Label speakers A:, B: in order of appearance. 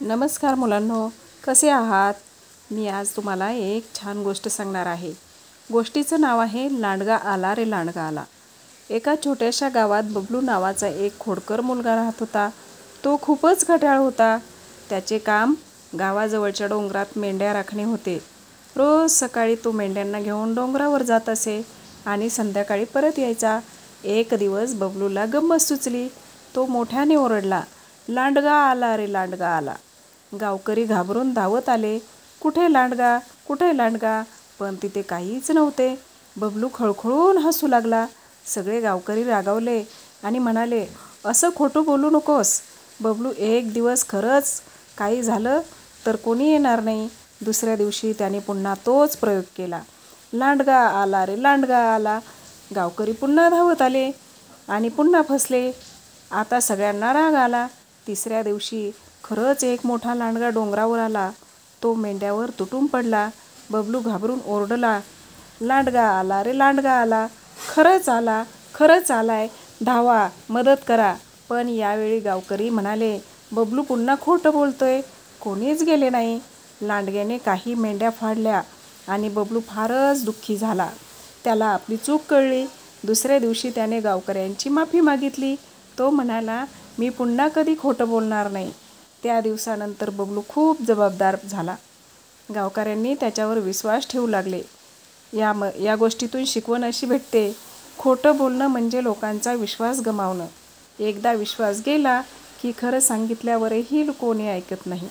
A: नमस्कार मुलांनो, कसे आहात? मी आज तुम्हाला एक छान गोष्ट सांगणार आहे. गोष्टीचं नाव आहे लांडगा आला रे लांडगा आला. एका छोट्याशा गावात बबलू नावाचा एक खोडकर मुलगा राहत होता. तो खूपच खट्याळ होता. त्याचे काम गावाजवळच्या डोंगरात मेंढ्या राखणे होते. रोज सकाळी तो मेंढ्यांना घेऊन डोंगरावर जात असे आणि संध्याकाळी परत यायचा. एक दिवस बबलूला गंमत सुचली. तो मोठ्याने ओरडला, लांडगा आला रे लांडगा आला. गावकरी घाबरून धावत आले. कुठे लांडगा, कुठे लांडगा? पण तिथे काहीच नव्हते. बबलू खळखळून हसू लागला. सगळे गावकरी रागावले आणि म्हणाले, असं खोटं बोलू नकोस. बबलू, एक दिवस खरंच काही झालं तर कोणी येणार नाही. दुसऱ्या दिवशी त्याने पुन्हा तोच प्रयोग केला. लांडगा आला रे लांडगा आला. गावकरी पुन्हा धावत आले आणि पुन्हा फसले. आता सगळ्यांना राग आला. तिसऱ्या दिवशी खरंच एक मोठा लांडगा डोंगरावर आला. तो मेंढ्यावर तुटून पडला. बबलू घाबरून ओरडला, लांडगा आला रे लांडगा आला. खरंच आला, खरंच आलाय. धावा, मदत करा. पण यावेळी गावकरी म्हणाले, बबलू पुन्हा खोटं बोलतोय. कोणीच गेले नाही. लांडग्याने काही मेंढ्या फाडल्या आणि बबलू फारच दुःखी झाला. त्याला आपली चूक कळली. दुसऱ्या दिवशी त्याने गावकऱ्यांची माफी मागितली. तो म्हणाला, मी पुन्हा कधी खोटं बोलणार नाही. त्या दिवसानंतर बबलू खूप जबाबदार झाला. गावकऱ्यांनी त्याच्यावर विश्वास ठेवू लागले. या गोष्टीतून शिकवण अशी भेटते, खोटं बोलणं म्हणजे लोकांचा विश्वास गमावणं. एकदा विश्वास गेला की खरं सांगितल्यावरही कोणी ऐकत नाही.